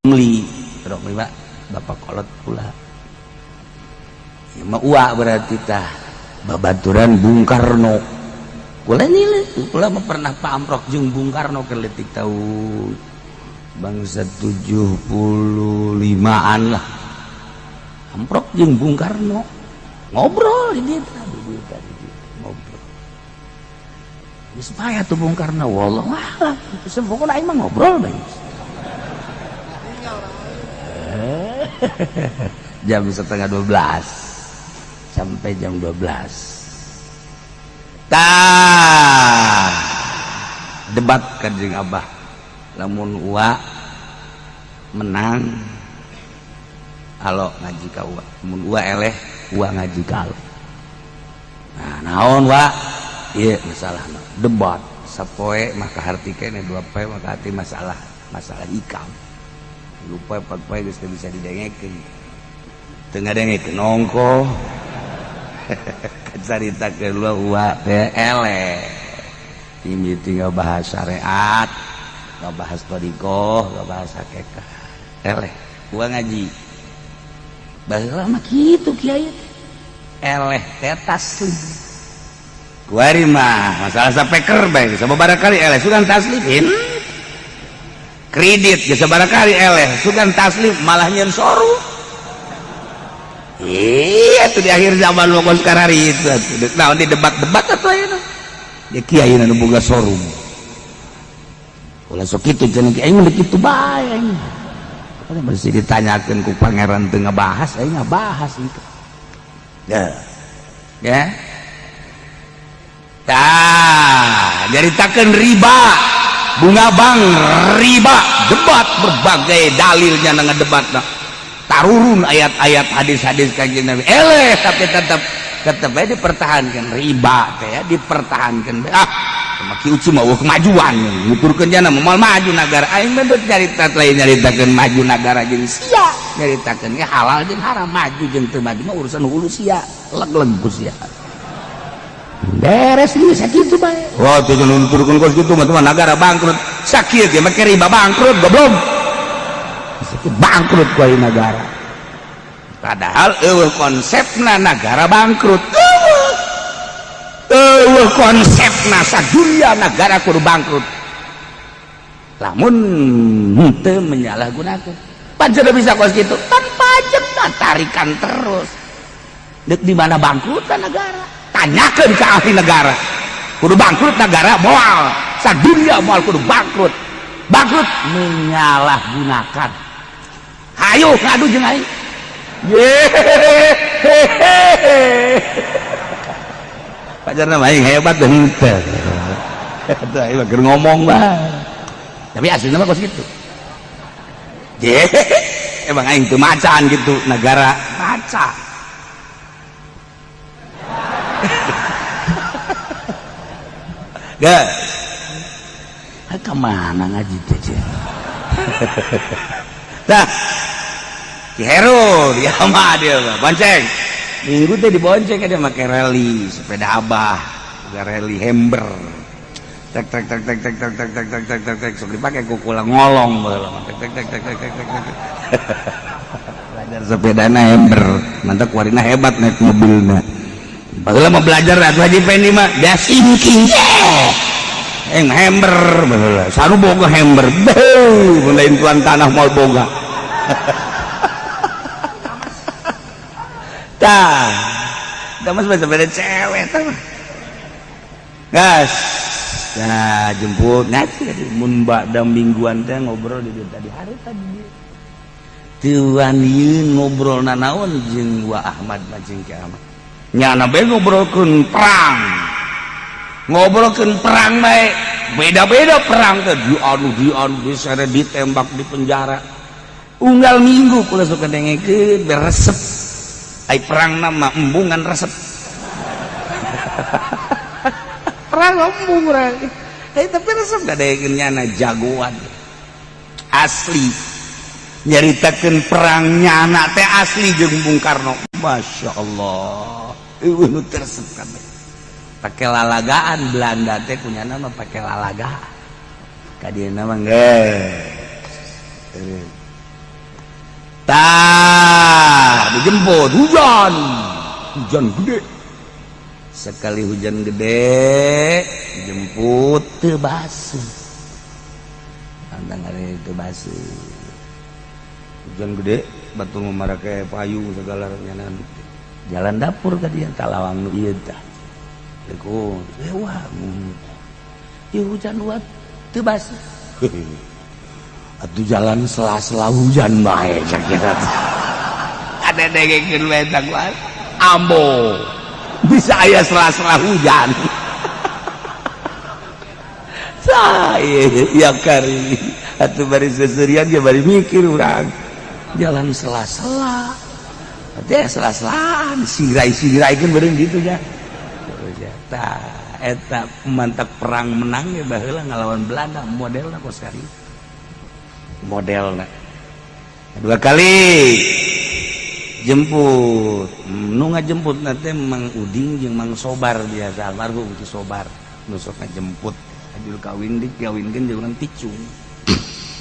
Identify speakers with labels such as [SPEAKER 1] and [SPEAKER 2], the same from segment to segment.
[SPEAKER 1] Li rok lima bapak kolot pula ya mah uak berarti tah babaturan Bung Karno kula nilai kula mah pernah pamprok jeung Bung Karno keletik tahun bangsa 75-an lah pamprok jeung Bung Karno ngobrol di dia ngobrol supaya tuh Bung Karno wallah alam sempurna aing mah ngobrol bae jam setengah 12 sampai jam 12 debat kanjeng Abah lamun uak menang alo ngaji ka uak lamun uak eleh uak ngaji ka alo nah naon uak ieu masalahna debat sapoe maka harti kene dua poe maka hati masalah ikam lupa poe geus teu bisa didengekeun teu ngadengekeun nongko caritakeun uak teh eleh timeu tinggal bahas syariat ngabahas thariqah ngabahas hakikah eleh uak ngaji baheula mah kitu kiai eleh teh taslim kuari mah masalah sapeker bae sababaraha kali eleh sugan taslim kredit geus sabaraha kali eleh sugan taslim malah nyeun soru iya tuh di akhir zaman lo sekarang itu nah di debat-debat atau ayeuna ya kiai nu boga sorum ulah sok kitu cenah kiai mah kitu bae aing mesti ditanyakeun ku pangeran teu ngabahas aing ngabahas itu ya tah nyaritakeun riba bunga bank riba debat berbagai dalilnya na ngadebatna tarurun ayat-ayat hadis-hadis kanjeng Nabi eleh tapi tetap aja dipertahankan riba teh ya dipertahankan maki uci mah kemajuan nguturkeun jana moal maju negara aing mah nyarita lain nyaritakeun maju negara jeung sia nyaritakeun ge halal jeung haram maju jeung teu maju mah urusan hulu sia leg-leg ku sia beres ieu sakitu bae wah teu nuturkeun kos kitu mah negara bangkrut sakieu ge make riba bangkrut goblok bangkrut ku negara padahal eueuh konsepna negara bangkrut eueuh konsepna sadunya negara kudu bangkrut lamun henteu menyalahgunakeun pancen bisa kos kitu kan pajak tarikan terus deuk di mana bangkrutna negara tanyakeun ka ahli negara kudu bangkrut negara moal sadunya moal kudu bangkrut menyalahgunakan hayu ngadu jeung aing pacarna mah aing hebat teh henteu teh aing mah keur ngomong mah tapi aslinya mah kos kitu emang aing teu macan gitu negara maca guys kemana ngaji teh dah Ki Heru dia mah dia bonceng minggu teh dibonceng dia make rally sepeda abah juga rally hember tek sok dipake ku kula ngolong baheula tek belajar sepedana hember mantap warina hebat naik mobilna baheula mah belajar atuh Haji Pendi mah dia sinking hember baheula saru boga hember beuh mun lain tuan tanah moal boga tah mas sepeda cewek tah gas nah jemput ngaji mun bada mingguan teh ngobrol di tadi hari tadi tuan ieu ngobrol naon jeung Wa Ahmad jeung Ki Ahmad nyana bae ngobrolkeun perang bae beda-beda perang teh di anu disere ditembak di penjara unggal minggu kula suka dengekeun beresep ai perang nama embungan resep perang embung tapi resep gadekeun nyana jagoan asli nyaritakeun perang nyana teh asli jeung Bung Karno Masya Allah eueuh nu resep kabeh pake lalagaan Belanda teh punya nama pake lalagaan ka dieu nama geus dijemput hujan gede. Sekali hujan gede jemput teu basuh. Antang hari teu basuh. Hujan gede batur memarake payung segala nyanan. Jalan dapur ka dieu talawang nu ieu tah. Lekung, wah. Ieu hujan buat teu basuh. Atuh jalan sela-sela hujan bae sakira. Ada dengekeun we tak ambo. Bisa aya sela-sela hujan. Saya ya kari atuh bari seserian dia bari mikir urang. Jalan sela-sela. Teh sela-selaan sirai-siraikeun beureung ditu nya. Tah eta mantap perang menang ya baheula ngalawan Belanda modelna kos kari. Modelna. Dua kali jemput nu ngajemput nanti Mang Uding jeung Mang Sobar biasa almarhum Ki Sobar nu sok ngajemput ajul kawin dikawinkeun jeung urang Ticung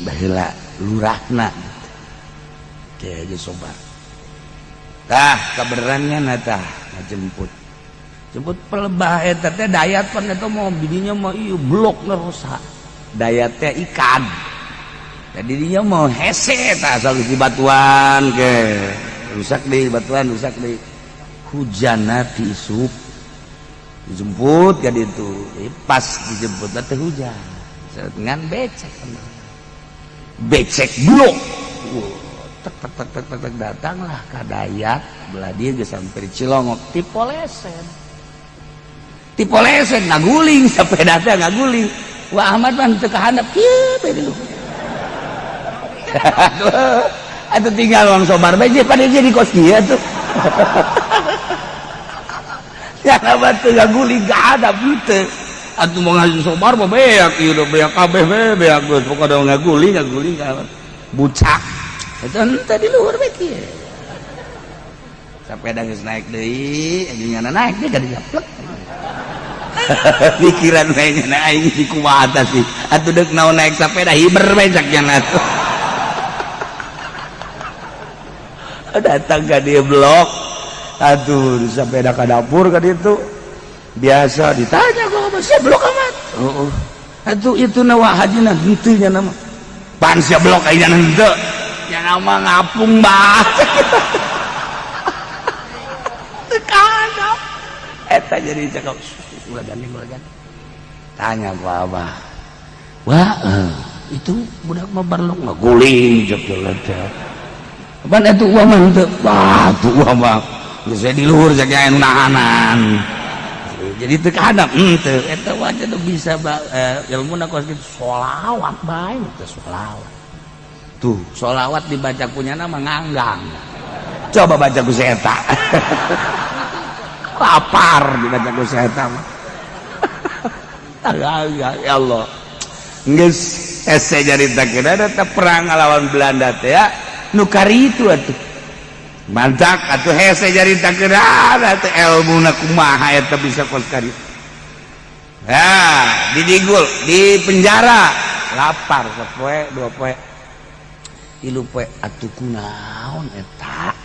[SPEAKER 1] baheula lurahna ke Ki Sobar tah kabenerannya tah ngajemput jemput pelebah eta teh dayat pan eta mah bidinya mah ieu blokna rusak dayat teh ikan jadi dia mau hese tah asal di batuan ke rusak deh batuan rusak deh hujanna diisup dijemput ka ditu pas dijemput teh hujan dengan becek blok tek datanglah ka dayat belah dia geus sampai di Cilongok tipolesen ngaguling sepeda teh ngaguling Wah Ahmad mah teu kahandap kieu bae dulu atau tinggal Mang Sobar bae pada jadi kos dia tuh ya batu gaguling gak ada gitu atuh mau ngasih Sobar mah beak ieu udah beak kabeh beak geus pokona ngaguling bucak eta henteu di luhur bae kieu sapeda geus naik deui ayeuna naik deui ka dijaplek pikiran bae nya aing di kumaha sih atuh deuk naon naik sapeda hiber bae sakjana atuh datang ke dia blok aduh sepeda ke dapur ke itu biasa ditanya kok apa sih blok amat aduh itu nawa hajina henteu nya nama pan sia blok ayeuna henteu nya nama ngapung bah tekadap eta jadi cakap ulah gandeng tanya ku abah wah itu budak mah barlok ngaguling jok pan itu uang mah henteu itu uang mah geus di luhur saja anu nahanan jadi teu kahadap henteu eta wae teh bisa ilmuna kos kitu sholawat bae teh sholawat tuh sholawat dibaca punyana mah nganggang coba baca ku eta lapar dibaca ku eta mah ya Allah geus ese jaritakeun ada perang ngalawan Belanda teh ya nu kari itu atuh mantak atuh hese jaritakeun atuh elmuna kumaha eta bisa kos kari didigul di penjara lapar sapoe dua poe tilu poe atuh kunaon eta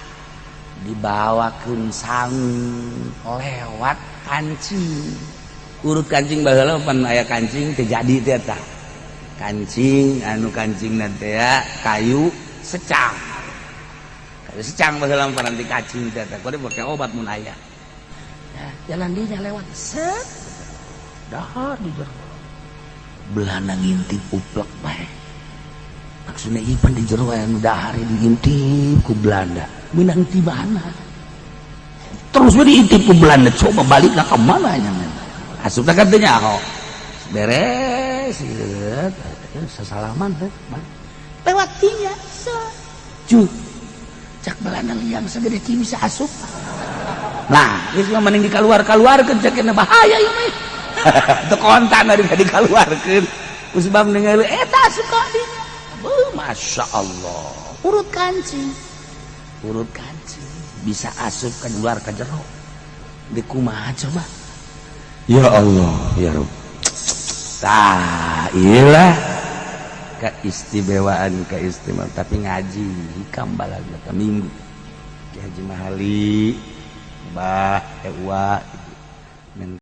[SPEAKER 1] dibawakeun sang lewat kancing urut kancing baheula pan aya kancing teu jadi teh eta kancing anu kancingna teh kayu secang baheula paranti kacing teh kode pake obat mun aya ya, jalan dia lewat set dahar di jero Belanda ngintip uplek bae maksudna ieu pan di jero aya nu dahar diintip ku Belanda minang tibana terus we diintip ku Belanda coba balik ka mana nya asup ka teh nyaho beres sasalaman teh lewat tinya cuy cak Belanda liang segede ti bisa asup nah geus mending dikaluar-kaluarkeun cek kena bahaya ieu mah teu kontan ari dikaluarkeun ku sebab ningali eta asup ka dinya masya Allah urut kancing bisa asup ka luar ka jero di kumaha coba ya Allah ya Rabb tah iyalah keistimewaan tapi ngaji hikam balagna ka minggu Ki Haji Mahali Mbah Ewa